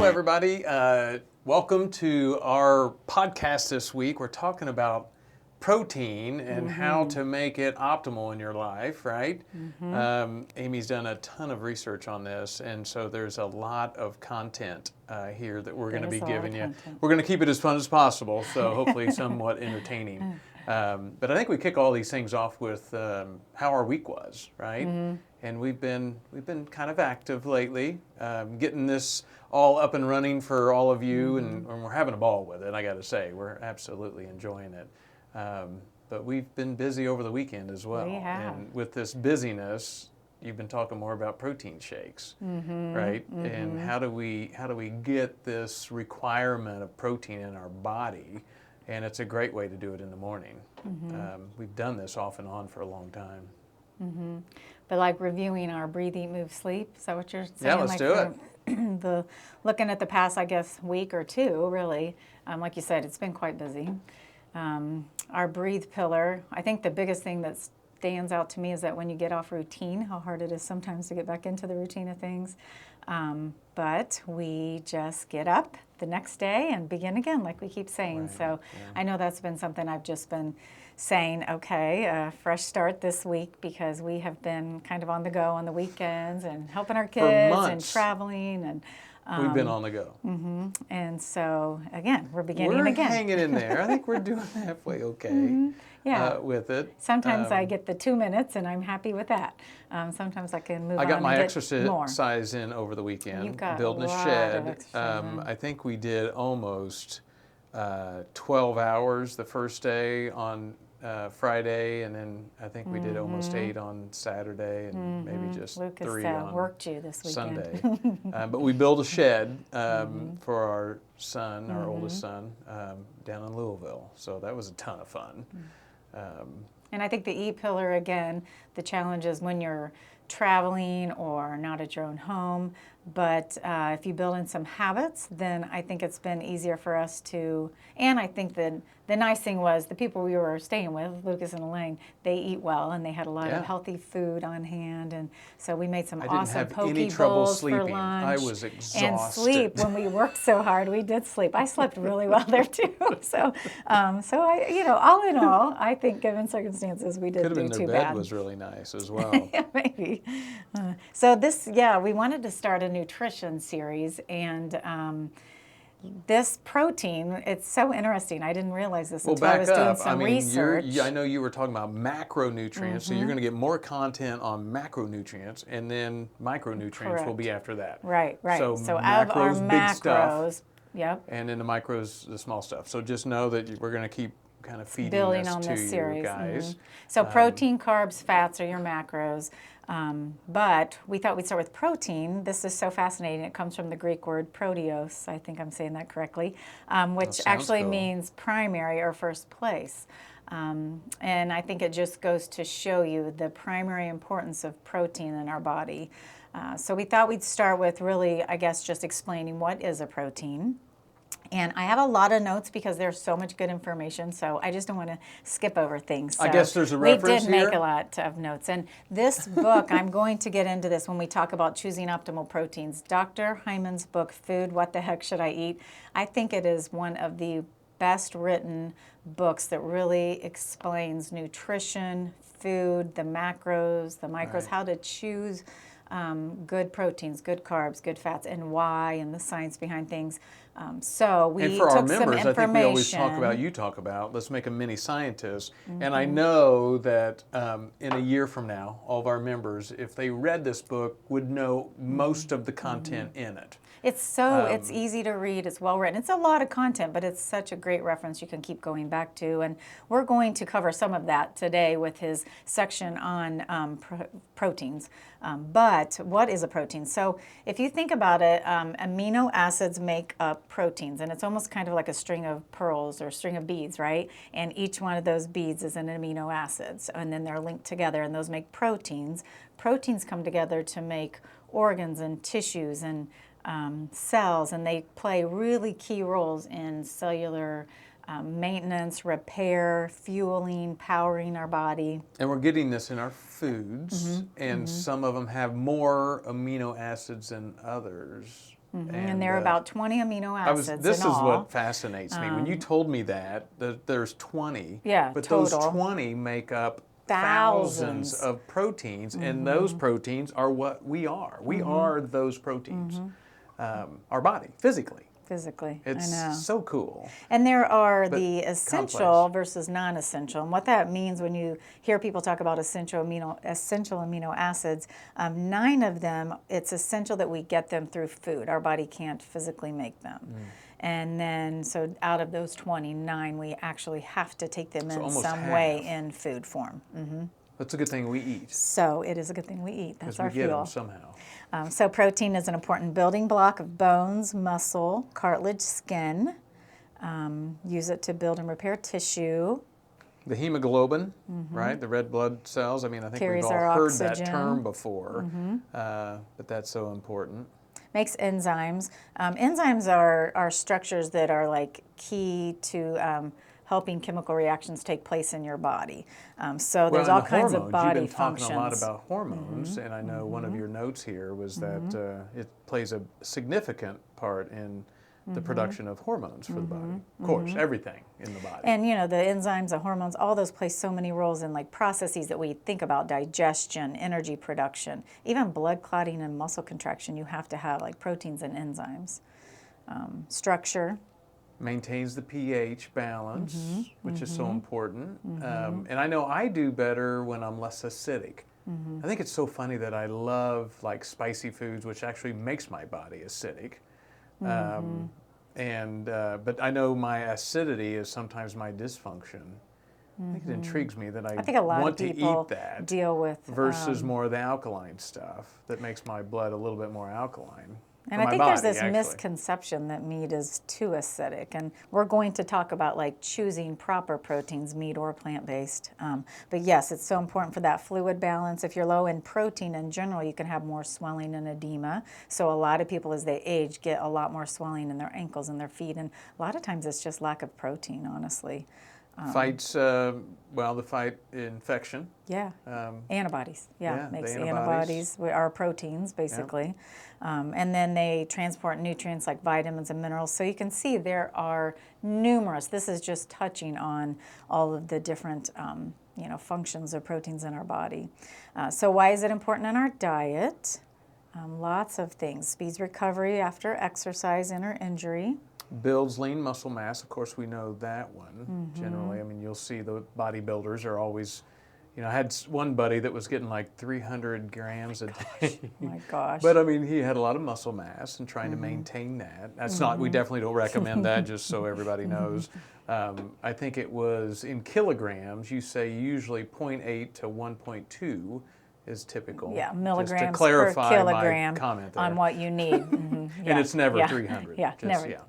everybody. Welcome to our podcast this week. We're talking about protein and how to make it optimal in your life, right? Amy's done a ton of research on this, and so there's a lot of content here that we're going to be giving you. We're going to keep it as fun as possible, so hopefully somewhat entertaining. But I think we kick all these things off with how our week was, right? And we've been kind of active lately, getting this all up and running for all of you, and we're having a ball with it. I got to say, we're absolutely enjoying it. But we've been busy over the weekend as well. We have. And with this busyness, you've been talking more about protein shakes, right? And how do we get this requirement of protein in our body? And it's a great way to do it in the morning. We've done this off and on for a long time. But like reviewing our breathe, eat, move, sleep, is that what you're saying? Yeah, let's do it. Looking at the past, I guess, week or two, really, like you said, it's been quite busy. Our breathe pillar, I think the biggest thing that stands out to me is that when you get off routine, how hard it is sometimes to get back into the routine of things. But we just get up the next day and begin again, like we keep saying. Right, So I know that's been something I've just been saying, okay, fresh start this week, because we have been kind of on the go on the weekends and helping our kids and traveling. And we've been on the go. And so, again, we're beginning We're again. hanging in there. I think we're doing halfway okay with it. Sometimes I get the 2 minutes, and I'm happy with that. Sometimes I can move on I got and my get exercise in over the weekend, You've got building a a lot shed. of exercise. I think we did almost 12 hours the first day on Friday, and then I think we did almost 8 on Saturday, and maybe just Lucas 3 on worked you this weekend. Sunday. But we built a shed for our son, our oldest son, down in Louisville. So that was a ton of fun. And I think the E-pillar, again, the challenge is when you're traveling or not at your own home. But if you build in some habits, then I think it's been easier for us to, and I think that the nice thing was the people we were staying with, Lucas and Elaine, they eat well, and they had a lot of healthy food on hand. And so we made some awesome poke bowls for lunch. I was exhausted. And sleep, when we worked so hard, we did sleep. I slept really well there too. So I, all in all, I think given circumstances, we didn't do too bad. Could have been their bed was really nice as well. Yeah, maybe. So we wanted to start a nutrition series, and this protein, it's so interesting. I didn't realize this until I was doing some research. I know you were talking about macronutrients, so you're going to get more content on macronutrients, and then micronutrients will be after that. Right. So macros, of our big stuff, yep. And then the micros, the small stuff. So just know that we're going to keep kind of feeding building this on to this you series. guys. So protein, carbs, fats are your macros. But we thought we'd start with protein. This is so fascinating. It comes from the Greek word proteos. I think I'm saying that correctly, which actually means primary or first place. And I think it just goes to show you the primary importance of protein in our body. So we thought we'd start with really, I guess, just explaining what is a protein. And I have a lot of notes because there's so much good information, so I just don't want to skip over things. So I guess there's a reference here. We did make a lot of notes. And this book, I'm going to get into this when we talk about choosing optimal proteins. Dr. Hyman's book, Food, What the Heck Should I Eat? I think it is one of the best written books that really explains nutrition, food, the macros, the micros, how to choose good proteins, good carbs, good fats, and why, and the science behind things. So we and for took our members, some I think we always talk about, let's make them mini scientists. And I know that in a year from now, all of our members, if they read this book, would know most of the content in it. It's it's easy to read, it's well written. It's a lot of content, but it's such a great reference you can keep going back to. And we're going to cover some of that today with his section on proteins. But what is a protein? So if you think about it, amino acids make up proteins, and it's almost kind of like a string of pearls or a string of beads, right? And each one of those beads is an amino acid, and then they're linked together, and those make proteins. Proteins come together to make organs and tissues and cells, and they play really key roles in cellular maintenance, repair, fueling, powering our body. And we're getting this in our foods, and some of them have more amino acids than others. And there are about 20 amino acids this in all. is what fascinates me. When you told me that there's 20, Yeah, but total. those 20 make up Thousands. thousands of proteins, and those proteins are what we are. We are those proteins, our body, physically. Physically, It's I know. so cool. And there are But the essential complex. versus non-essential. And what that means when you hear people talk about essential amino acids, 9 of them, it's essential that we get them through food. Our body can't physically make them. And then, so out of those 29, we actually have to take them in almost some way half. in food form. That's a good thing we eat, So it is a good thing we eat. That's because our we get fuel. them somehow. So protein is an important building block of bones, muscle, cartilage, skin. Use it to build and repair tissue. The hemoglobin, right? The red blood cells. I mean, I think Carries we've all our heard that oxygen. term before, but that's so important. Makes enzymes. Enzymes are structures that are like key to helping chemical reactions take place in your body. So there's Well, all and the kinds hormones. of body You've been talking functions. a lot about hormones, and I know one of your notes here was that it plays a significant part in the production of hormones for the body. Of course, everything in the body. And you know, the enzymes, the hormones, all those play so many roles in like processes that we think about: digestion, energy production, even blood clotting and muscle contraction. You have to have like proteins and enzymes. Structure. Maintains the pH balance, which is so important. And I know I do better when I'm less acidic. I think it's so funny that I love like spicy foods, which actually makes my body acidic. But I know my acidity is sometimes my dysfunction. I think it intrigues me that I think a lot want of to people eat that deal with versus more of the alkaline stuff that makes my blood a little bit more alkaline. And for I my think body, there's this actually. misconception that meat is too acidic, and we're going to talk about like choosing proper proteins, meat or plant-based. But yes, it's so important for that fluid balance. If you're low in protein in general, you can have more swelling and edema. So a lot of people as they age get a lot more swelling in their ankles and their feet, and a lot of times it's just lack of protein, honestly. Fights, the fight infection. Yeah, antibodies. Yeah, the makes antibodies. are proteins, basically. And then they transport nutrients like vitamins and minerals. So you can see there are numerous. This is just touching on all of the different functions of proteins in our body. So why is it important in our diet? Lots of things. Speeds recovery after exercise and or injury. Builds lean muscle mass. Of course, we know that one generally. I mean, you'll see the bodybuilders are always, I had one buddy that was getting like 300 grams a day. Oh my gosh. But I mean, he had a lot of muscle mass and trying to maintain that. That's not, we definitely don't recommend that, just so everybody knows. I think it was in kilograms, you say usually 0.8 to 1.2 is typical. Yeah, Just milligrams to clarify per kilogram my comment there. on what you need. Yeah, And it's never yeah, 300. Yeah, just, never. Yeah,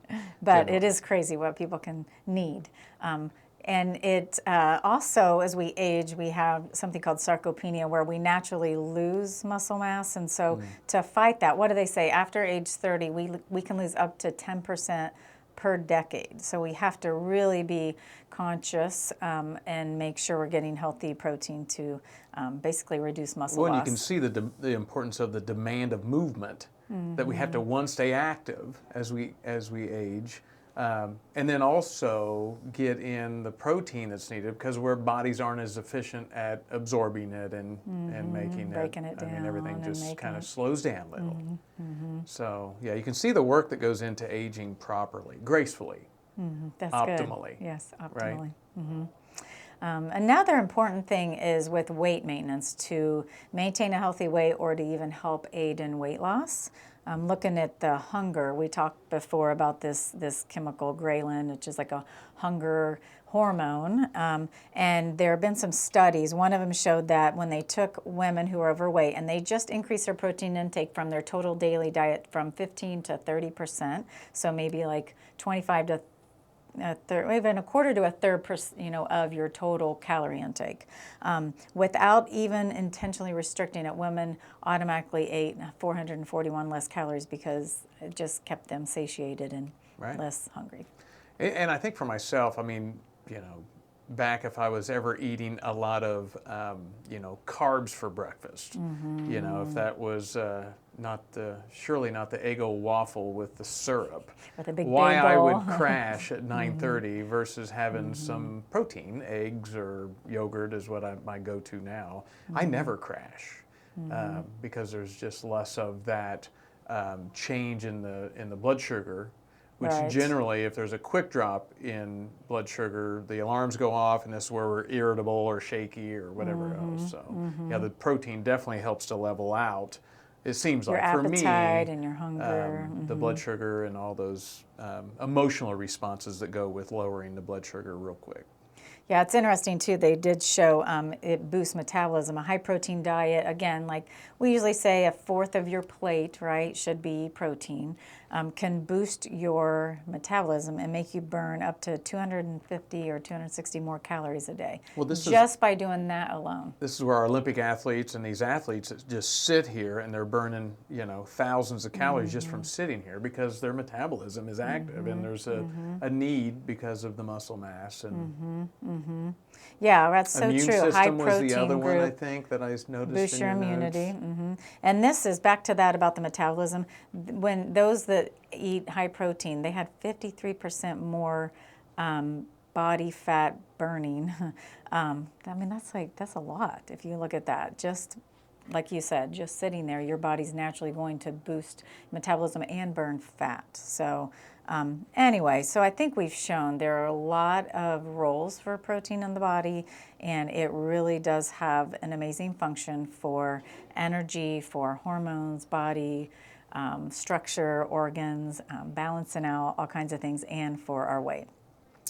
But generally. it is crazy what people can need. And it also, as we age, we have something called sarcopenia, where we naturally lose muscle mass. And so to fight that, what do they say? After age 30, we can lose up to 10% per decade. So we have to really be conscious and make sure we're getting healthy protein to basically reduce muscle Well, loss. you can see the importance of the demand of movement, that we have to, one, stay active as we age, and then also get in the protein that's needed, because our bodies aren't as efficient at absorbing it and making breaking it I mean, down everything and just making kind of it. slows down a little. So, yeah, you can see the work that goes into aging properly, gracefully. That's optimally, good. Yes, right? optimally. Another important thing is with weight maintenance, to maintain a healthy weight or to even help aid in weight loss. Looking at the hunger, we talked before about this chemical ghrelin, which is like a hunger hormone. And there have been some studies. One of them showed that when they took women who are overweight and they just increased their protein intake from their total daily diet from 15 to 30%, so maybe like 25 to even a quarter to a third of your total calorie intake. Without even intentionally restricting it, women automatically ate 441 less calories because it just kept them satiated and less hungry. And I think for myself, I mean, back if I was ever eating a lot of, carbs for breakfast. If that was surely not the Eggo waffle with the syrup. With a big Why I bagel. would crash at 9:30 versus having some protein, eggs or yogurt is what my go-to now. I never crash because there's just less of that change in the blood sugar. Which Right. generally, if there's a quick drop in blood sugar, the alarms go off, and this is where we're irritable or shaky or whatever else. So, yeah, the protein definitely helps to level out. It seems Your like for me, appetite and your hunger. the blood sugar and all those emotional responses that go with lowering the blood sugar real quick. Yeah, it's interesting too. They did show it boosts metabolism. A high protein diet, again, like we usually say, a fourth of your plate, right, should be protein, can boost your metabolism and make you burn up to 250 or 260 more calories a day. Well, just by doing that alone. This is where our Olympic athletes and these athletes just sit here and they're burning, thousands of calories just from sitting here because their metabolism is active and there's a need because of the muscle mass and Yeah, that's so immune true. system High was protein the other group. one I think that I noticed Boost in your your immunity. notes. And this is back to that about the metabolism. When those that eat high protein, they had 53% more body fat burning. I mean, that's a lot if you look at that. Just like you said, just sitting there, your body's naturally going to boost metabolism and burn fat. So anyway, so I think we've shown there are a lot of roles for protein in the body, and it really does have an amazing function for energy, for hormones, body structure, organs, balancing out all kinds of things, and for our weight.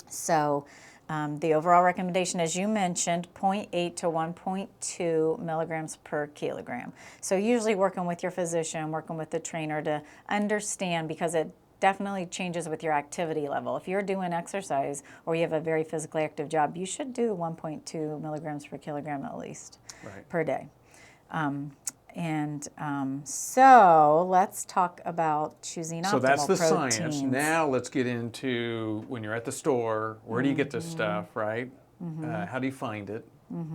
So the overall recommendation, as you mentioned, 0.8 to 1.2 milligrams per kilogram. So usually working with your physician, working with the trainer to understand, because it definitely changes with your activity level. If you're doing exercise or you have a very physically active job, you should do 1.2 milligrams per kilogram at least per day. So let's talk about choosing optimal So that's the proteins. science. Now let's get into when you're at the store, where do you get this stuff, right? How do you find it?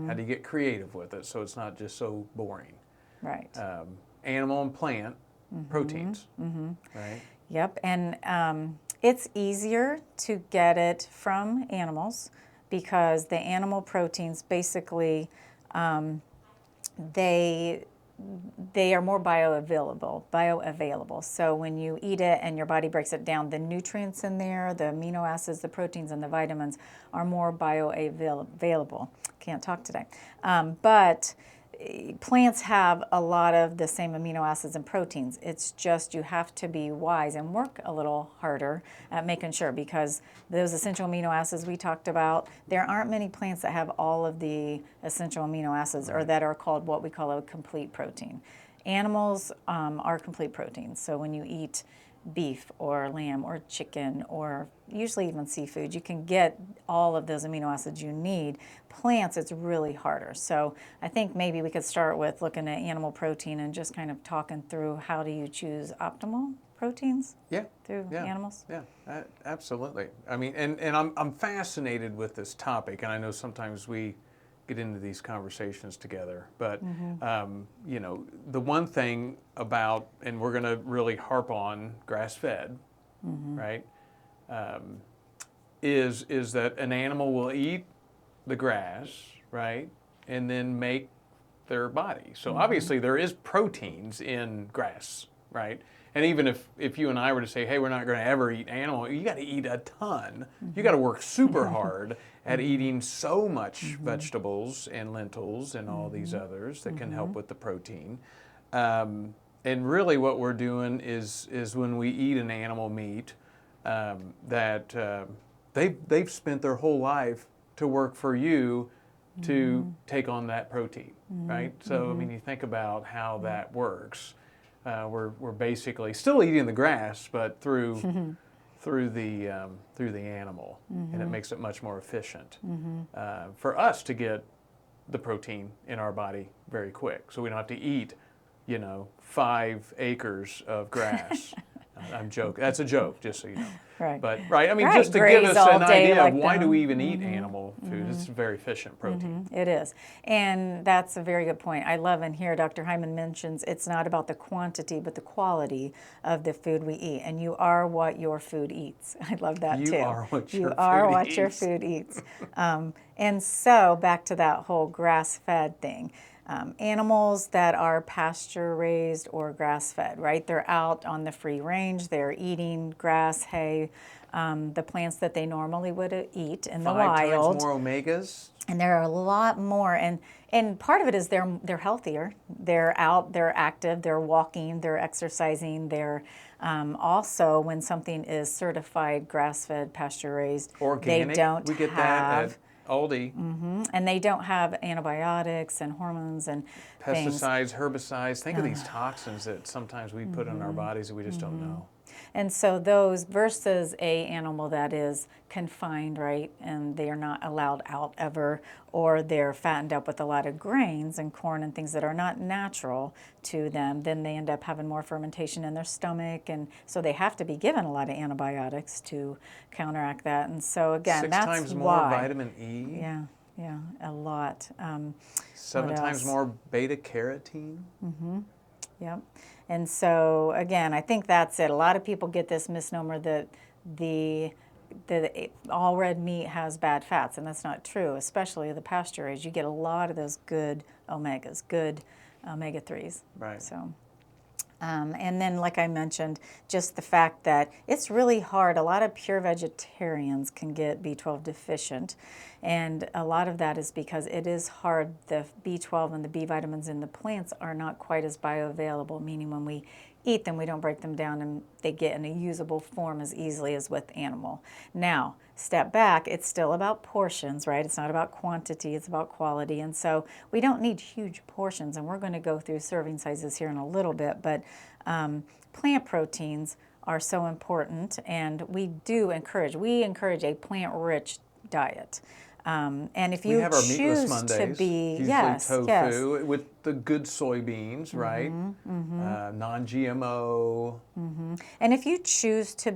How do you get creative with it so it's not just so boring? Right. Animal and plant proteins, right? Yep, and it's easier to get it from animals because the animal proteins basically, they are more bioavailable. So when you eat it and your body breaks it down, the nutrients in there, the amino acids, the proteins, and the vitamins are more bioavailable. Can't talk today. But plants have a lot of the same amino acids and proteins. It's just you have to be wise and work a little harder at making sure, because those essential amino acids we talked about, there aren't many plants that have all of the essential amino acids or that are called what we call a complete protein. Animals are complete proteins. So when you eat beef or lamb or chicken or usually even seafood, you can get all of those amino acids you need. Plants, it's really harder. So I think maybe we could start with looking at animal protein and just kind of talking through how do you choose optimal proteins through animals? Yeah, absolutely. I mean, and I'm fascinated with this topic, and I know sometimes we get into these conversations together, but the one thing about, and we're going to really harp on grass-fed, right, is that an animal will eat the grass, right, and then make their body. So obviously there is proteins in grass, right? And even if you and I were to say, hey, we're not going to ever eat animal, you got to eat a ton. You got to work super hard at eating so much vegetables and lentils and all these others that can help with the protein. And really what we're doing is when we eat an animal meat, that they've spent their whole life to work for you to take on that protein, right? So, I mean, you think about how that works. We're basically still eating the grass, but through the animal, and it makes it much more efficient for us to get the protein in our body very quick. So we don't have to eat, 5 acres of grass. I'm joking. That's a joke, just so you know. Right. But I mean, Right, just to give graze us all an day idea like of why do them. we even eat animal food? It's very efficient protein. It is. And that's a very good point. I love and here Dr. Hyman mentions it's not about the quantity, but the quality of the food we eat. And you are what your food eats. I love that You too. are what You your are food what your eats. food eats. And so back to that whole grass-fed thing. Animals that are pasture raised or grass fed, right? They're out on the free range, they're eating grass, hay, the plants that they normally would eat in the 5 wild. times more omegas. And there are a lot more, and part of it is they're healthier. They're out, they're active, they're walking, they're exercising. They're also, when something is certified grass-fed, pasture-raised, Organic. they don't We get have that at Aldi. and they don't have antibiotics and hormones and things. Pesticides, herbicides. Think of these toxins that sometimes we put in our bodies that we just don't know. And so those versus a animal that is confined, right, and they are not allowed out ever, or they're fattened up with a lot of grains and corn and things that are not natural to them, then they end up having more fermentation in their stomach, and so they have to be given a lot of antibiotics to counteract that. And so again, 6 that's times more why. vitamin E. Yeah, a lot. 7 what times else? more beta carotene. Yep. And so again, I think that's it. A lot of people get this misnomer that the all red meat has bad fats, and that's not true. Especially the pasture raised, you get a lot of those good omegas, good omega-3s. Right. So. And then, like I mentioned, just the fact that it's really hard. A lot of pure vegetarians can get B12 deficient, and a lot of that is because it is hard. The B12 and the B vitamins in the plants are not quite as bioavailable, meaning when we eat them, we don't break them down and they get in a usable form as easily as with animal. Now, step back, it's still about portions, right? It's not about quantity, it's about quality. And so we don't need huge portions, and we're going to go through serving sizes here in a little bit, but plant proteins are so important, and we encourage a plant-rich diet. And if you we have our meatless choose Mondays, to be, usually yes, tofu with the good soybeans, right? Non-GMO. And if you choose to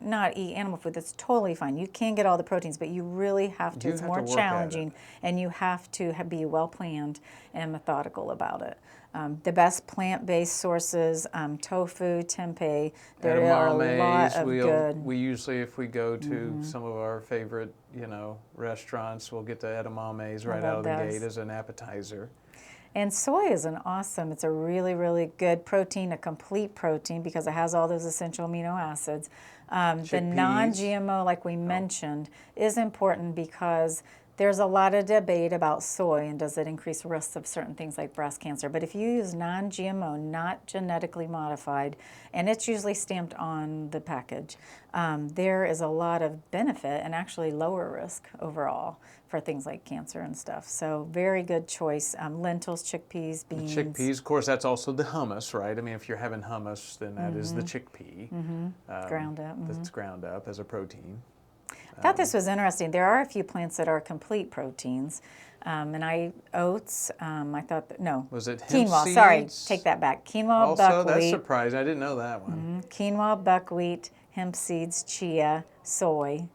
not eat animal food, that's totally fine. You can get all the proteins, but you really have to. You It's have more to work at challenging, it. and you have to be well planned and methodical about it. The best plant-based sources, tofu, tempeh, there are a lot of good. We usually, if we go to some of our favorite, restaurants, we'll get the edamames right out of the gate as an appetizer. And soy is it's a really, really good protein, a complete protein, because it has all those essential amino acids. The non-GMO, like we mentioned, is important because there's a lot of debate about soy and does it increase risks of certain things like breast cancer. But if you use non-GMO, not genetically modified, and it's usually stamped on the package, there is a lot of benefit and actually lower risk overall for things like cancer and stuff. So very good choice. Lentils, chickpeas, beans. The chickpeas, of course, that's also the hummus, right? I mean, if you're having hummus, then that is the chickpea. Ground up. That's ground up as a protein. I thought this was interesting. There are a few plants that are complete proteins. Oats, I thought, no. Was it hemp quinoa, seeds? sorry, take that back. Quinoa, also, buckwheat. that's surprising. I didn't know that one. Quinoa, buckwheat, hemp seeds, chia, soy.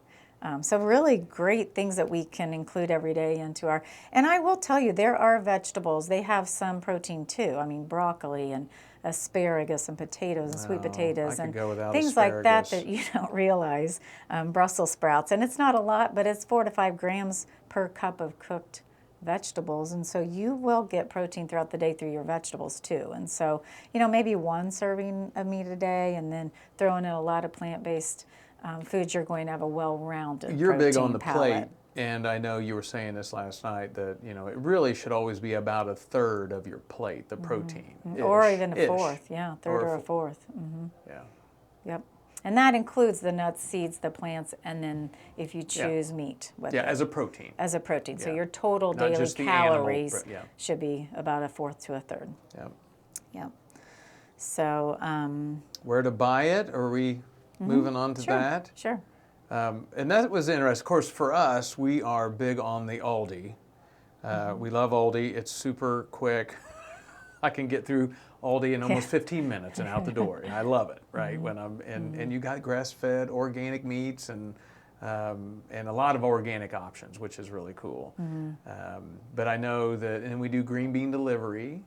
So really great things that we can include every day into our, and I will tell you, there are vegetables, they have some protein too. I mean, broccoli and asparagus and potatoes and sweet potatoes and things like that you don't realize. Brussels sprouts, and it's not a lot, but it's 4 to 5 grams per cup of cooked vegetables, and so you will get protein throughout the day through your vegetables too. And so, maybe 1 serving of meat a day, and then throwing in a lot of plant-based foods, you're going to have a well-rounded You're protein big on the palette. plate, and I know you were saying this last night that it really should always be about 1/3 of your plate, the protein, or even a fourth, third or a fourth. Yeah. Yep. And that includes the nuts, seeds, the plants, and then if you choose meat with it. as a protein. As a protein. So Yeah. your total Not daily just the animal, calories should be about 1/4 to 1/3. Yeah. Yep. So. Where to buy it? Are we moving on to that? Sure. And that was interesting. Of course, for us, we are big on the Aldi. We love Aldi. It's super quick. I can get through all day in almost 15 minutes and out the door. And I love it, right? When I'm and you got grass-fed organic meats and a lot of organic options, which is really cool. But I know that, and we do green bean delivery,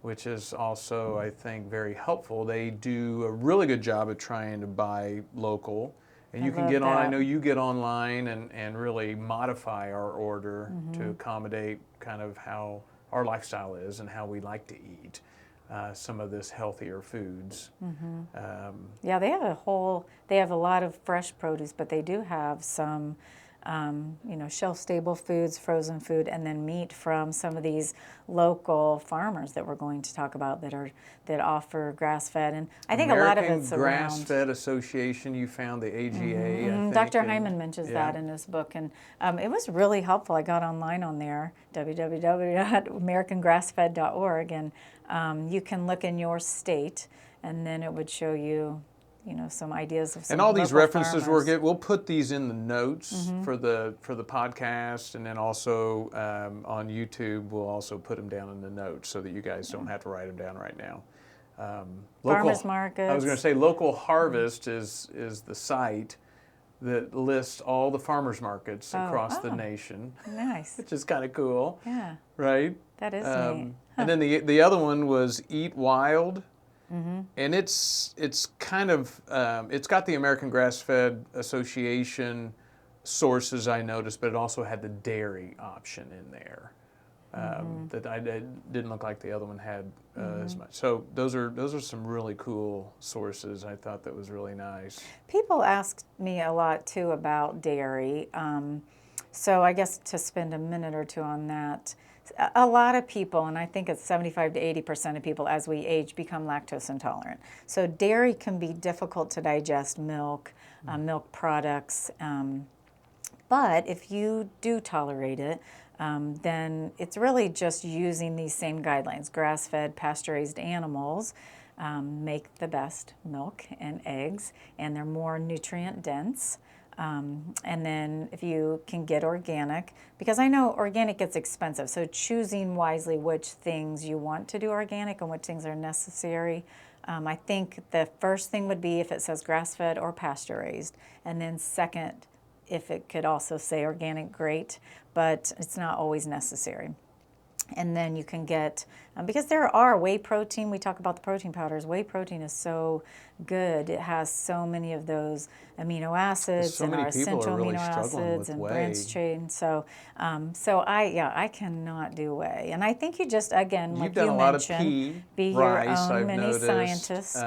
which is also, I think, very helpful. They do a really good job of trying to buy local. And you can get on, I know you get online and really modify our order to accommodate kind of how our lifestyle is and how we like to eat some of this healthier foods. Yeah, they have a lot of fresh produce, but they do have some, shelf-stable foods, frozen food, and then meat from some of these local farmers that we're going to talk about that offer grass-fed. And I think a lot of it's around Grass-Fed Association. You found the AGA. I think, Dr. Hyman mentions that in his book, and it was really helpful. I got online on there, www.americangrassfed.org, and you can look in your state, and then it would show you, some ideas of some and all these local references farmers. we'll put these in the notes for the podcast, and then also on YouTube we'll also put them down in the notes so that you guys don't have to write them down right now. Farmers markets. I was going to say Local Harvest is the site that lists all the farmers markets across the nation. Nice. Which is kind of cool. Yeah. Right? That is neat. And then the other one was Eat Wild. And it's kind of, it's got the American Grass-Fed Association sources, I noticed, but it also had the dairy option in there that I didn't look like the other one had as much. So those are some really cool sources. I thought that was really nice. People asked me a lot too about dairy. So I guess to spend a minute or two on that. A lot of people, and I think it's 75 to 80% of people as we age, become lactose intolerant. So dairy can be difficult to digest, milk products. But if you do tolerate it, then it's really just using these same guidelines. Grass-fed, pasture-raised animals make the best milk and eggs, and they're more nutrient dense. And then if you can get organic, because I know organic gets expensive, so choosing wisely which things you want to do organic and which things are necessary. I think the first thing would be if it says grass-fed or pasture-raised, and then second, if it could also say organic, great, but it's not always necessary. And then you can get, because there are whey protein, we talk about the protein powders, whey protein is so good. It has so many of those amino acids So and many our people essential are really amino struggling acids with and whey. branched chain. So I cannot do whey. And I think you just, again, like You've done you a lot of mentioned, pea, be rice, your own I've mini noticed. scientist.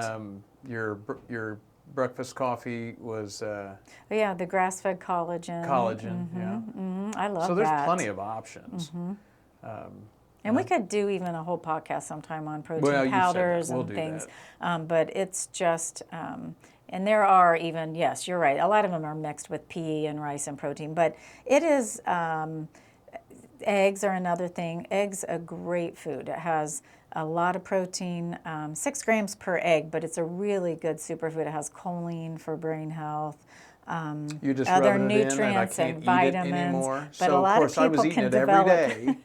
Your breakfast coffee was The grass-fed collagen. I love that. So there's plenty of options. And we could do even a whole podcast sometime on protein powders and things. But it's just, and there are even, yes, you're right, a lot of them are mixed with pea and rice and protein. But it is, eggs are another thing. Eggs, a great food. It has a lot of protein, 6 grams per egg, but it's a really good superfood. It has choline for brain health. You're just other rubbing it nutrients in and I can't and eat vitamins. it anymore. But So a lot of course of I was people eating can it every develop. day.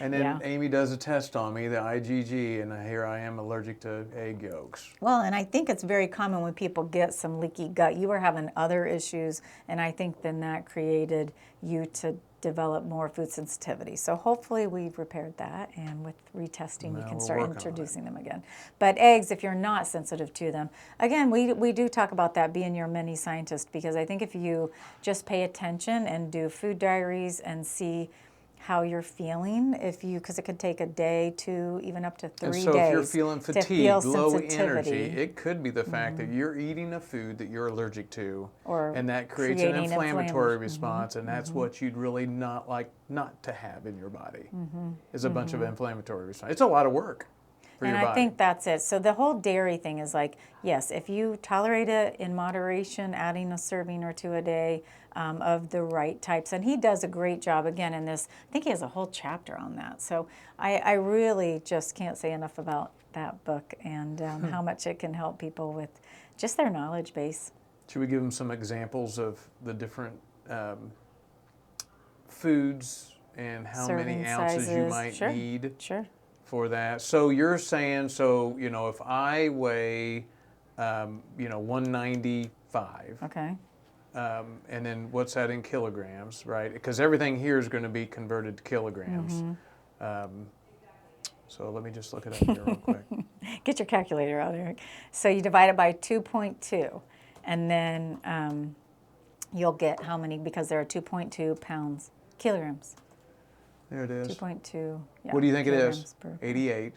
And then Amy does a test on me, the IgG, and here I am allergic to egg yolks. Well, and I think it's very common when people get some leaky gut. You were having other issues, and I think then that created you to develop more food sensitivity. So hopefully we've repaired that, and with retesting you can start introducing them again. But eggs, if you're not sensitive to them, again, we do talk about that, being your mini scientist, because I think if you just pay attention and do food diaries and see how you're feeling, because it could take a day, 2, even up to 3 days. And so if you're feeling fatigued, low energy, sensitivity. it could be the fact that you're eating a food that you're allergic to, Or and that creates an inflammatory response, and that's what you'd really not like not to have in your body, is a bunch of inflammatory response. It's a lot of work for your body. And I think that's it. So the whole dairy thing is like, yes, if you tolerate it in moderation, adding a serving or 2 a day of the right types. And he does a great job, again, in this. I think he has a whole chapter on that. So I really just can't say enough about that book and how much it can help people with just their knowledge base. Should we give them some examples of the different foods and how Serving many ounces you sizes. might need? Sure. for that. So you're saying, so, if I weigh, 195. Okay. And then what's that in kilograms, right? Because everything here is going to be converted to kilograms. So let me just look it up here real quick. Get your calculator out, Eric. So you divide it by 2.2, and then you'll get how many, because there are 2.2 kilograms. There it is. 2.2. Yeah, what do you think it is? 88.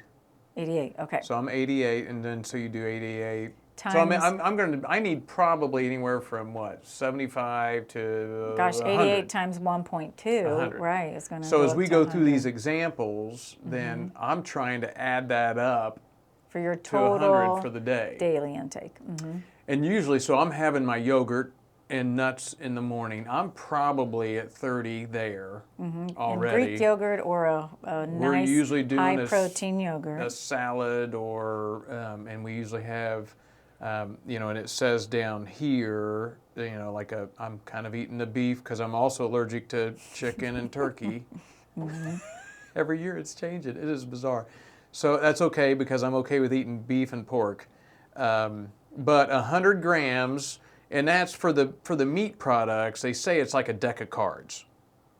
88. Okay. So I'm 88, and then so you do 88. Times, so I need probably anywhere from 75 to 88 100. times 1.2, 100. right? Is going to. So as we go through these examples, then I'm trying to add that up for your to total 100 for the day. Daily intake. And usually, so I'm having my yogurt and nuts in the morning. I'm probably at 30 there already. And Greek yogurt or a We're nice usually doing high-protein yogurt. a salad, or and we usually have, and it says down here, I'm kind of eating the beef because I'm also allergic to chicken and turkey. Every year it's changing. It is bizarre. So that's okay because I'm okay with eating beef and pork. But 100 grams. And that's for the meat products. They say it's like a deck of cards,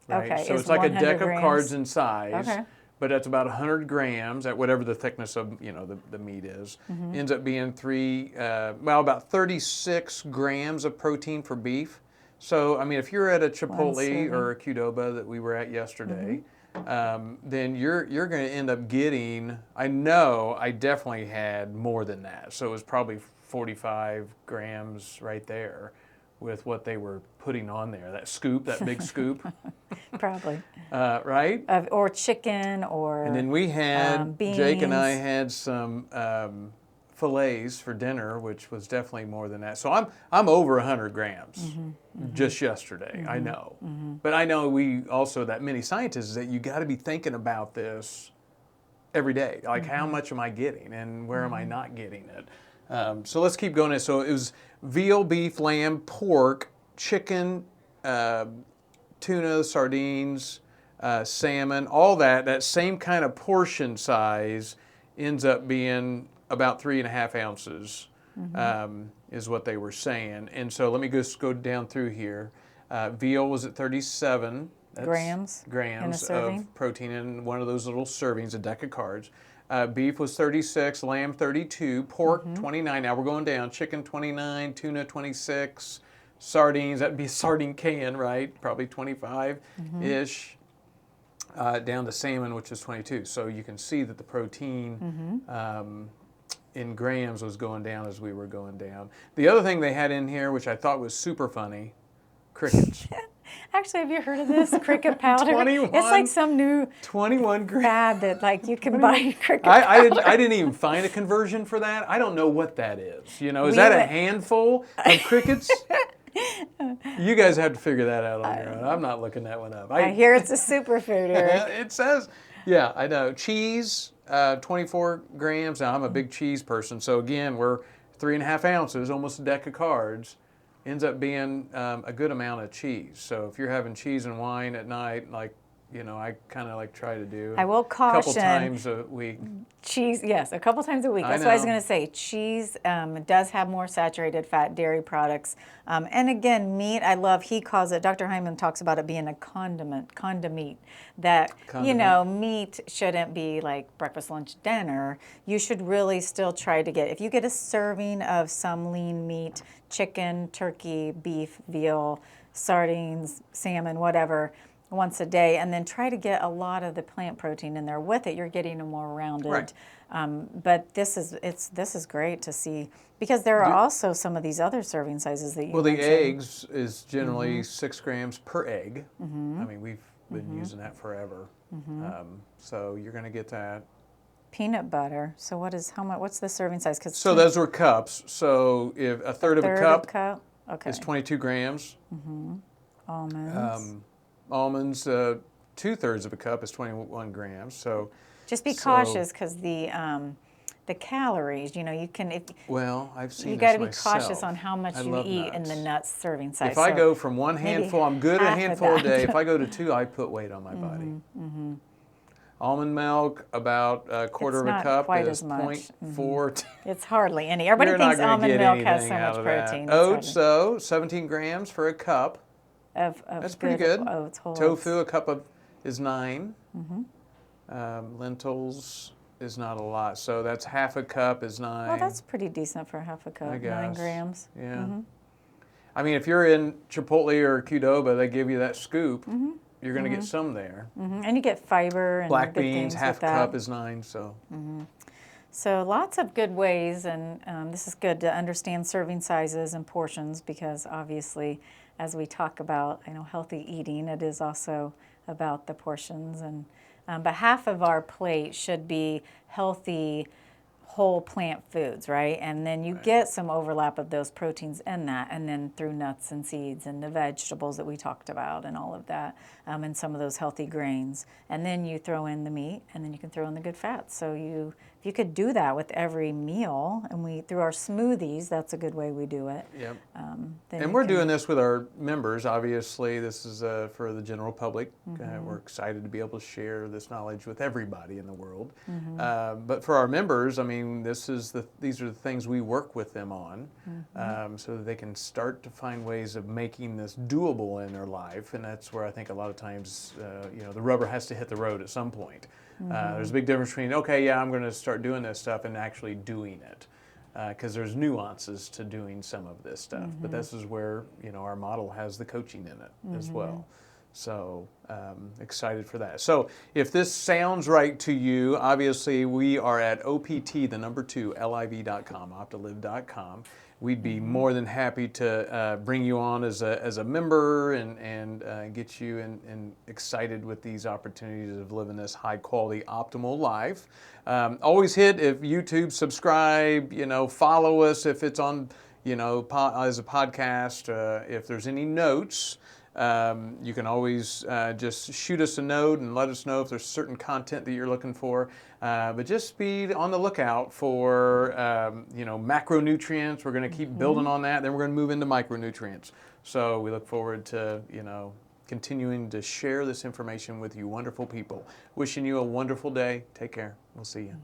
right? Okay, so it's it's like a deck grams. of cards in size. Okay. But that's about 100 grams at whatever the thickness of the meat is. Ends up being about 36 grams of protein for beef. So I mean, if you're at a Chipotle or a Qdoba that we were at yesterday, then you're going to end up getting. I definitely had more than that. So it was probably 45 grams right there with what they were putting on there. That big scoop. Probably. Right? Or chicken or and then we had, beans. Jake and I had some fillets for dinner, which was definitely more than that. So I'm over 100 grams just yesterday, I know. But I know that many scientists, that you got to be thinking about this every day. Like, how much am I getting and where am I not getting it? So let's keep going. So it was veal, beef, lamb, pork, chicken, tuna, sardines, salmon, all that same kind of portion size ends up being about 3.5 ounces, is what they were saying. And so let me just go down through here. Veal was at 37 grams of protein in one of those little servings, a deck of cards. Beef was 36, lamb 32, pork 29. Now we're going down. Chicken 29, tuna 26, sardines, that'd be a sardine can, right? Probably 25-ish. Down to salmon, which is 22. So you can see that the protein in grams was going down as we were going down. The other thing they had in here, which I thought was super funny, crickets. Actually, have you heard of this cricket powder? 21, it's like some new 21 grams. fad that you can buy cricket powder. powder. I didn't even find a conversion for that. I don't know what that is. Is that a handful of crickets? You guys have to figure that out on your own. I'm not looking that one up. I hear it's a superfood, Eric. It says, yeah, I know. Cheese, 24 grams. Now, I'm a big cheese person, so again, we're 3.5 ounces, almost a deck of cards. Ends up being a good amount of cheese. So if you're having cheese and wine at night, I kind of try to do. I will caution. A couple times a week. Cheese, yes, a couple times a week. That's what I was going to say. Cheese does have more saturated fat dairy products. And again, meat, he calls it, Dr. Hyman talks about it being a condiment. That, meat shouldn't be like breakfast, lunch, dinner. You should really still try to if you get a serving of some lean meat, chicken, turkey, beef, veal, sardines, salmon, whatever, once a day, and then try to get a lot of the plant protein in there with it. You're getting a more rounded. Right. But this is great to see, because there are also some of these other serving sizes that you mentioned. The eggs is generally 6 grams per egg. I mean, we've been using that forever. So you're going to get that. Peanut butter. So what's the serving size? So those were cups. So if a third of a cup okay. is 22 grams. Almonds. Almonds, 2/3 of a cup is 21 grams. So just be cautious, because the calories, you can I've seen. You got to be cautious on how much you eat in the nuts serving size. If I go from one handful, I'm good at a handful a day. If I go to 2, I put weight on my body. Almond milk, about a quarter It's of a not cup quite is as much. 0.4. It's hardly any. Everybody You're not thinks going to almond get milk has anything so out much of protein. that. It's Oats, though, 17 grams for a cup. Of That's pretty good. oats, whole Tofu, oats. a cup of is 9. Lentils is not a lot, so that's half a cup is 9. Well, that's pretty decent for half a cup, I 9 guess. grams. Yeah. I mean, if you're in Chipotle or Qdoba, they give you that scoop. You're going to get some there. And you get fiber and Black good beans, things half with a that. cup is 9, so. So lots of good ways, and this is good to understand serving sizes and portions, because obviously, as we talk about, healthy eating, it is also about the portions. And but half of our plate should be healthy, whole plant foods, right? And then you get some overlap of those proteins in that, and then through nuts and seeds and the vegetables that we talked about and all of that, and some of those healthy grains. And then you throw in the meat, and then you can throw in the good fats. So if you could do that with every meal, and through our smoothies, that's a good way we do it. Yep. Then And we're doing this with our members. Obviously, this is for the general public. We're excited to be able to share this knowledge with everybody in the world. But for our members, I mean, these are the things we work with them on, so that they can start to find ways of making this doable in their life. And that's where I think a lot of times, the rubber has to hit the road at some point. There's a big difference between, okay, yeah, I'm going to start doing this stuff, and actually doing it. Because there's nuances to doing some of this stuff. But this is where, our model has the coaching in it as well. So excited for that. So if this sounds right to you, obviously we are at OPT2LIV.com, OPT2LIV.com. We'd be more than happy to bring you on as a member and get you and excited with these opportunities of living this high quality, optimal life. Always hit, if YouTube, subscribe, follow us if it's on, as a podcast. If there's any notes, you can always just shoot us a note and let us know if there's certain content that you're looking for. But just be on the lookout for, macronutrients. We're going to keep building on that. Then we're going to move into micronutrients. So we look forward to, continuing to share this information with you wonderful people. Wishing you a wonderful day. Take care. We'll see you.